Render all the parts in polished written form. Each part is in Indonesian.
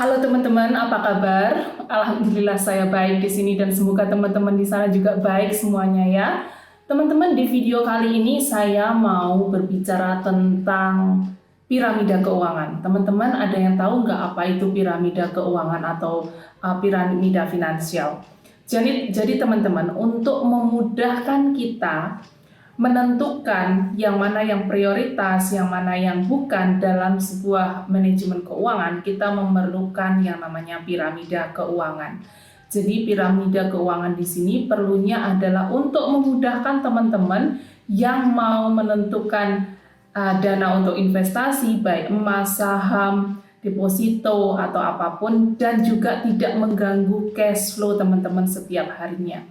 Halo teman-teman, apa kabar? Alhamdulillah saya baik di sini dan semoga teman-teman di sana juga baik semuanya ya. Teman-teman, di video kali ini saya mau berbicara tentang piramida keuangan. Teman-teman ada yang tahu nggak apa itu piramida keuangan atau piramida finansial? Jadi teman-teman, untuk memudahkan kita menentukan yang mana yang prioritas, yang mana yang bukan dalam sebuah manajemen keuangan, kita memerlukan yang namanya piramida keuangan. Jadi piramida keuangan di sini perlunya adalah untuk memudahkan teman-teman yang mau menentukan dana untuk investasi, baik emas, saham, deposito, atau apapun, dan juga tidak mengganggu cash flow teman-teman setiap harinya.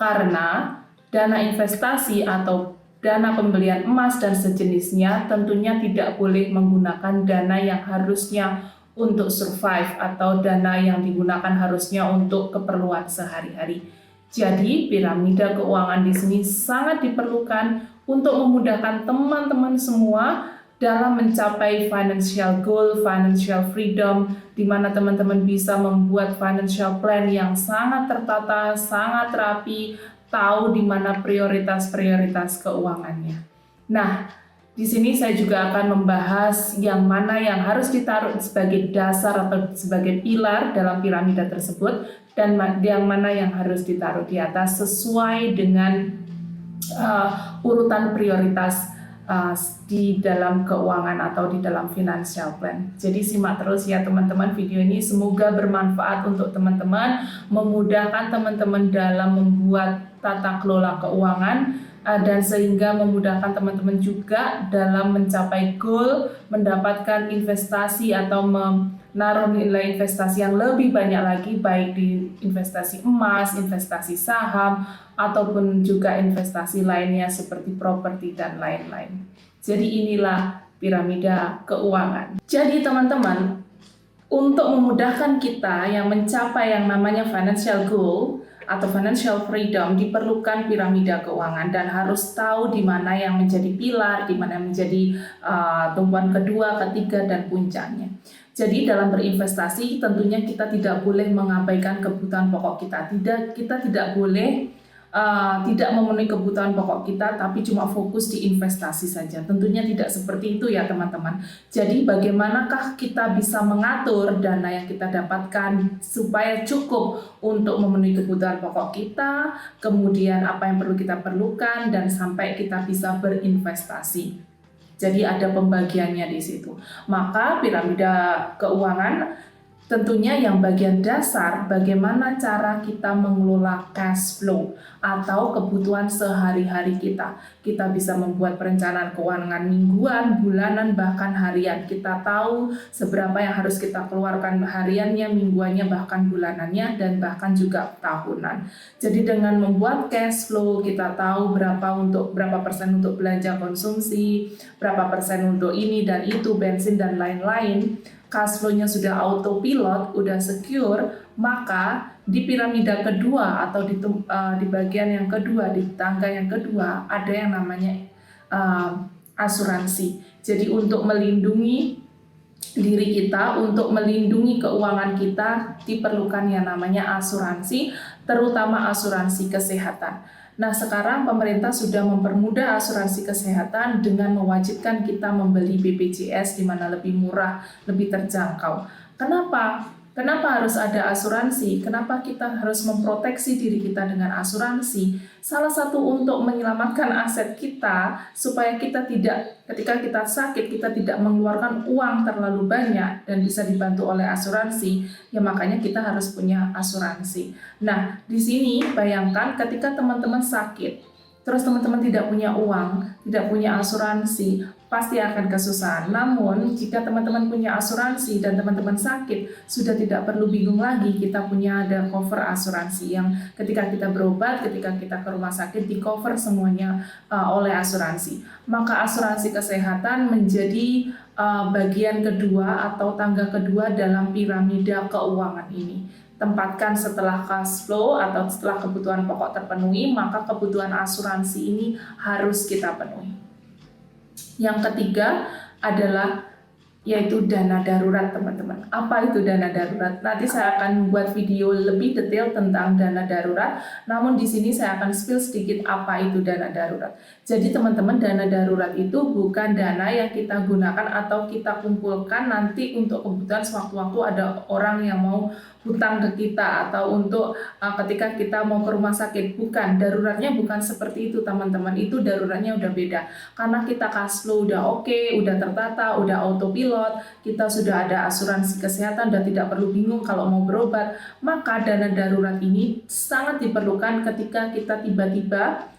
Karena dana investasi atau dana pembelian emas dan sejenisnya tentunya tidak boleh menggunakan dana yang harusnya untuk survive atau dana yang digunakan harusnya untuk keperluan sehari-hari. Jadi piramida keuangan di sini sangat diperlukan untuk memudahkan teman-teman semua dalam mencapai financial goal, financial freedom, di mana teman-teman bisa membuat financial plan yang sangat tertata, sangat rapi, tahu di mana prioritas-prioritas keuangannya. Nah, di sini saya juga akan membahas yang mana yang harus ditaruh sebagai dasar atau sebagai pilar dalam piramida tersebut dan yang mana yang harus ditaruh di atas sesuai dengan urutan prioritas di dalam keuangan atau di dalam financial plan. Jadi simak terus ya teman-teman video ini, semoga bermanfaat untuk teman-teman, memudahkan teman-teman dalam membuat tata kelola keuangan dan sehingga memudahkan teman-teman juga dalam mencapai goal, mendapatkan investasi atau menaruh nilai investasi yang lebih banyak lagi, baik di investasi emas, investasi saham, ataupun juga investasi lainnya seperti properti dan lain-lain. Jadi inilah piramida keuangan. Jadi teman-teman, untuk memudahkan kita yang mencapai yang namanya financial goal atau financial freedom, diperlukan piramida keuangan dan harus tahu di mana yang menjadi pilar, di mana yang menjadi tumpuan kedua, ketiga, dan puncaknya. Jadi dalam berinvestasi tentunya kita tidak boleh mengabaikan kebutuhan pokok kita. Kita tidak boleh tidak memenuhi kebutuhan pokok kita, tapi cuma fokus di investasi saja. Tentunya tidak seperti itu ya teman-teman. Jadi bagaimanakah kita bisa mengatur dana yang kita dapatkan supaya cukup untuk memenuhi kebutuhan pokok kita, kemudian apa yang perlu kita perlukan, dan sampai kita bisa berinvestasi. Jadi ada pembagiannya di situ. Maka piramida keuangan tentunya yang bagian dasar bagaimana cara kita mengelola cash flow atau kebutuhan sehari-hari kita. Kita bisa membuat perencanaan keuangan mingguan, bulanan, bahkan harian. Kita tahu seberapa yang harus kita keluarkan hariannya, mingguannya, bahkan bulanannya, dan bahkan juga tahunan. Jadi dengan membuat cash flow kita tahu berapa persen untuk belanja konsumsi, berapa persen untuk ini dan itu, bensin dan lain-lain. Cash flow-nya sudah autopilot, udah secure, maka di piramida kedua atau di bagian yang kedua, di tangga yang kedua, ada yang namanya asuransi. Jadi untuk melindungi diri kita, untuk melindungi keuangan kita, diperlukan yang namanya asuransi, terutama asuransi kesehatan. Nah, sekarang pemerintah sudah mempermudah asuransi kesehatan dengan mewajibkan kita membeli BPJS di mana lebih murah, lebih terjangkau. Kenapa? Kenapa harus ada asuransi? Kenapa kita harus memproteksi diri kita dengan asuransi? Salah satu untuk menyelamatkan aset kita supaya kita tidak, ketika kita sakit, kita tidak mengeluarkan uang terlalu banyak dan bisa dibantu oleh asuransi. Ya makanya kita harus punya asuransi. Nah, di sini bayangkan ketika teman-teman sakit, terus teman-teman tidak punya uang, tidak punya asuransi, pasti akan kesusahan. Namun, jika teman-teman punya asuransi dan teman-teman sakit, sudah tidak perlu bingung lagi, kita punya ada cover asuransi yang ketika kita berobat, ketika kita ke rumah sakit, di cover semuanya oleh asuransi. Maka asuransi kesehatan menjadi bagian kedua atau tangga kedua dalam piramida keuangan ini. Tempatkan setelah cash flow atau setelah kebutuhan pokok terpenuhi, maka kebutuhan asuransi ini harus kita penuhi. Yang ketiga adalah yaitu dana darurat, teman-teman. Apa itu dana darurat? Nanti saya akan membuat video lebih detail tentang dana darurat, namun di sini saya akan spill sedikit apa itu dana darurat. Jadi teman-teman, dana darurat itu bukan dana yang kita gunakan atau kita kumpulkan nanti untuk kebutuhan sewaktu-waktu ada orang yang mau hutang ke kita atau untuk ketika kita mau ke rumah sakit. Bukan, daruratnya bukan seperti itu, teman-teman. Itu daruratnya udah beda. Karena kita cash flow udah oke, udah tertata, udah autopilot, kita sudah ada asuransi kesehatan dan tidak perlu bingung kalau mau berobat, maka dana darurat ini sangat diperlukan ketika kita tiba-tiba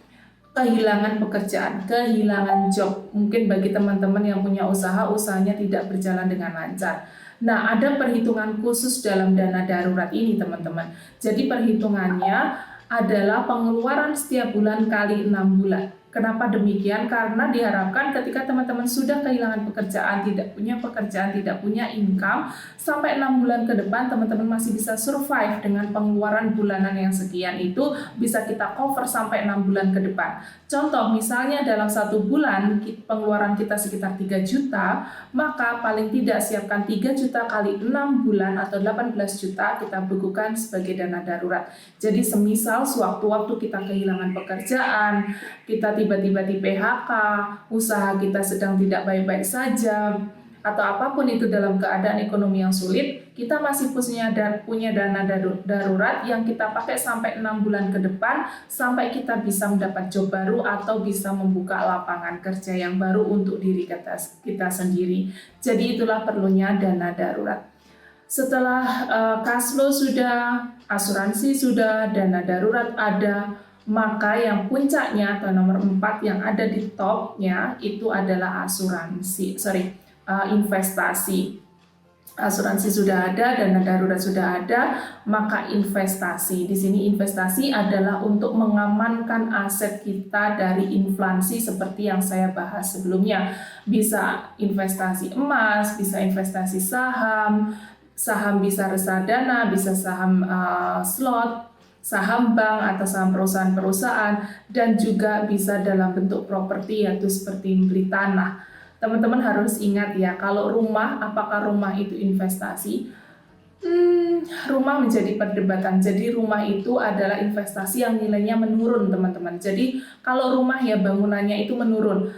kehilangan pekerjaan, kehilangan job. Mungkin bagi teman-teman yang punya usaha, usahanya tidak berjalan dengan lancar. Nah, ada perhitungan khusus dalam dana darurat ini, teman-teman. Jadi perhitungannya adalah pengeluaran setiap bulan kali 6 bulan. Kenapa demikian? Karena diharapkan ketika teman-teman sudah kehilangan pekerjaan, tidak punya income, sampai 6 bulan ke depan teman-teman masih bisa survive dengan pengeluaran bulanan yang sekian itu bisa kita cover sampai 6 bulan ke depan. Contoh, misalnya dalam 1 bulan pengeluaran kita sekitar 3 juta, maka paling tidak siapkan 3 juta kali 6 bulan atau 18 juta kita bukukan sebagai dana darurat. Jadi semisal sewaktu-waktu kita kehilangan pekerjaan, kita tiba-tiba di PHK, usaha kita sedang tidak baik-baik saja, atau apapun itu dalam keadaan ekonomi yang sulit, kita masih punya dana darurat yang kita pakai sampai 6 bulan ke depan, sampai kita bisa mendapat job baru atau bisa membuka lapangan kerja yang baru untuk diri kita sendiri. Jadi itulah perlunya dana darurat. Setelah cash flow sudah, asuransi sudah, dana darurat ada, maka yang puncaknya atau nomor 4 yang ada di topnya itu adalah investasi. Asuransi sudah ada, dana darurat sudah ada, maka investasi. Di sini investasi adalah untuk mengamankan aset kita dari inflasi seperti yang saya bahas sebelumnya. Bisa investasi emas, bisa investasi saham bisa reksadana, bisa saham slot, saham bank atau saham perusahaan-perusahaan, dan juga bisa dalam bentuk properti, yaitu seperti beli tanah. Teman-teman harus ingat ya, kalau rumah, apakah rumah itu investasi? Rumah menjadi perdebatan. Jadi rumah itu adalah investasi yang nilainya menurun, teman-teman. Jadi kalau rumah ya bangunannya itu menurun.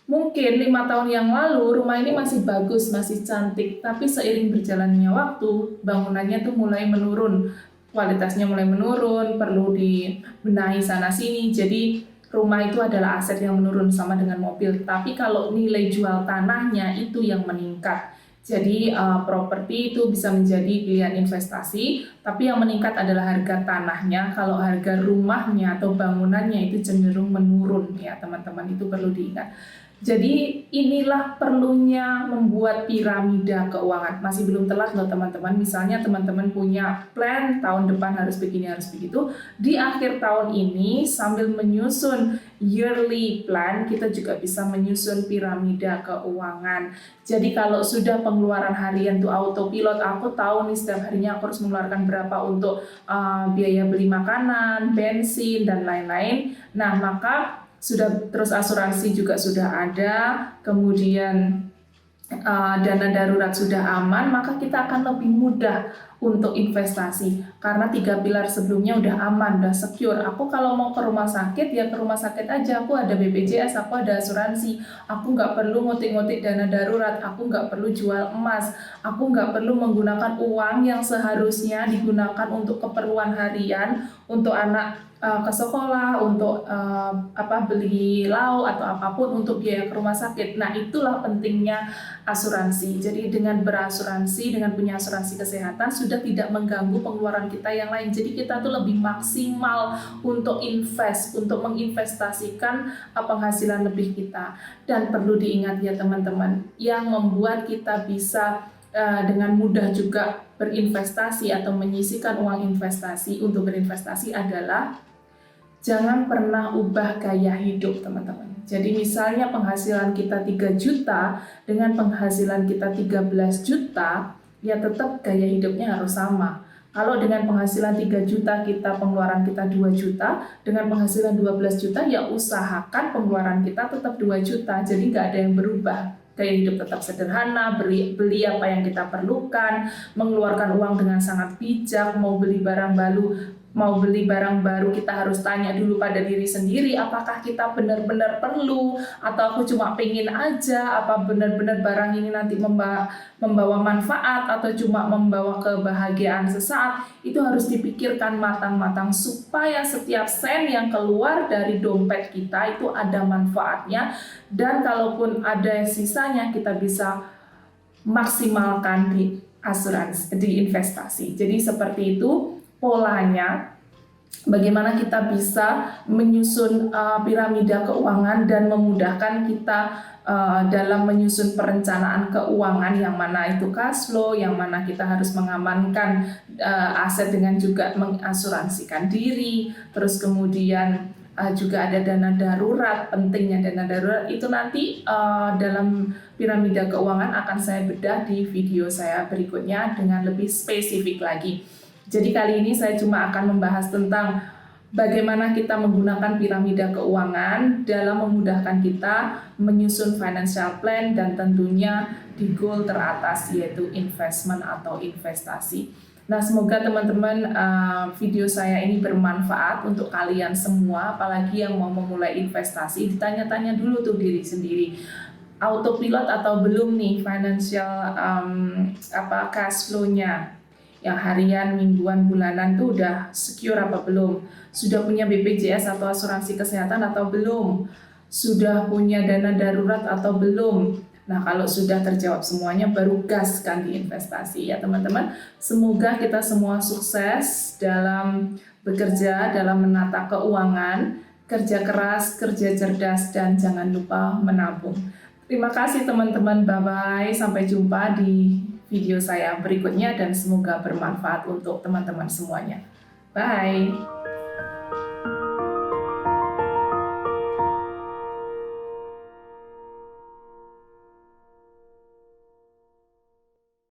Mungkin 5 tahun yang lalu rumah ini masih bagus, masih cantik, tapi seiring berjalannya waktu, bangunannya tuh mulai menurun. Kualitasnya mulai menurun, perlu dibenahi sana-sini. Jadi rumah itu adalah aset yang menurun sama dengan mobil. Tapi kalau nilai jual tanahnya itu yang meningkat. Jadi properti itu bisa menjadi pilihan investasi, tapi yang meningkat adalah harga tanahnya. Kalau harga rumahnya atau bangunannya itu cenderung menurun ya teman-teman, itu perlu diingat. Jadi inilah perlunya membuat piramida keuangan. Masih belum telat loh teman-teman. Misalnya teman-teman punya plan tahun depan harus begini, harus begitu. Di akhir tahun ini sambil menyusun yearly plan, kita juga bisa menyusun piramida keuangan. Jadi kalau sudah pengeluaran harian tuh autopilot, aku tahu nih setiap harinya aku harus mengeluarkan berapa untuk biaya beli makanan, bensin, dan lain-lain. Nah, maka sudah terus asuransi juga sudah ada, kemudian dana darurat sudah aman, maka kita akan lebih mudah untuk investasi karena 3 pilar sebelumnya udah aman, udah secure. Aku kalau mau ke rumah sakit ya ke rumah sakit aja, aku ada BPJS, aku ada asuransi, aku nggak perlu ngotik-ngotik dana darurat, aku nggak perlu jual emas, aku nggak perlu menggunakan uang yang seharusnya digunakan untuk keperluan harian, untuk anak ke sekolah, untuk beli lauk atau apapun untuk biaya ke rumah sakit. Nah, itulah pentingnya asuransi. Jadi dengan berasuransi, dengan punya asuransi kesehatan sudah tidak mengganggu pengeluaran kita yang lain. Jadi kita tuh lebih maksimal untuk menginvestasikan penghasilan lebih kita. Dan perlu diingat ya teman-teman, yang membuat kita bisa dengan mudah juga berinvestasi atau menyisihkan uang investasi untuk berinvestasi adalah jangan pernah ubah gaya hidup, teman-teman. Jadi misalnya penghasilan kita 3 juta dengan penghasilan kita 13 juta, ya tetap gaya hidupnya harus sama. Kalau dengan penghasilan 3 juta pengeluaran kita 2 juta, dengan penghasilan 12 juta ya usahakan pengeluaran kita tetap 2 juta. Jadi nggak ada yang berubah. gaya hidup tetap sederhana, beli apa yang kita perlukan, mengeluarkan uang dengan sangat bijak, mau beli barang baru kita harus tanya dulu pada diri sendiri, apakah kita benar-benar perlu atau aku cuma pengen aja, apa benar-benar barang ini nanti membawa manfaat atau cuma membawa kebahagiaan sesaat. Itu harus dipikirkan matang-matang supaya setiap sen yang keluar dari dompet kita itu ada manfaatnya, dan kalaupun ada sisanya kita bisa maksimalkan di asuransi, di investasi. Jadi seperti itu polanya, bagaimana kita bisa menyusun piramida keuangan dan memudahkan kita dalam menyusun perencanaan keuangan, yang mana itu cash flow, yang mana kita harus mengamankan aset dengan juga mengasuransikan diri, terus kemudian juga ada dana darurat. Pentingnya dana darurat itu nanti dalam piramida keuangan akan saya bedah di video saya berikutnya dengan lebih spesifik lagi. Jadi kali ini saya cuma akan membahas tentang bagaimana kita menggunakan piramida keuangan dalam memudahkan kita menyusun financial plan dan tentunya di goal teratas, yaitu investment atau investasi. Nah, semoga teman-teman video saya ini bermanfaat untuk kalian semua, apalagi yang mau memulai investasi. Ditanya-tanya dulu tuh diri sendiri, autopilot atau belum nih financial cash flow-nya, yang harian, mingguan, bulanan tuh udah secure apa belum? Sudah punya BPJS atau asuransi kesehatan atau belum? Sudah punya dana darurat atau belum? Nah, kalau sudah terjawab semuanya, baru gaskan di investasi ya teman-teman. Semoga kita semua sukses dalam bekerja, dalam menata keuangan, kerja keras, kerja cerdas, dan jangan lupa menabung. Terima kasih teman-teman, bye-bye, sampai jumpa di video saya berikutnya dan semoga bermanfaat untuk teman-teman semuanya. Bye!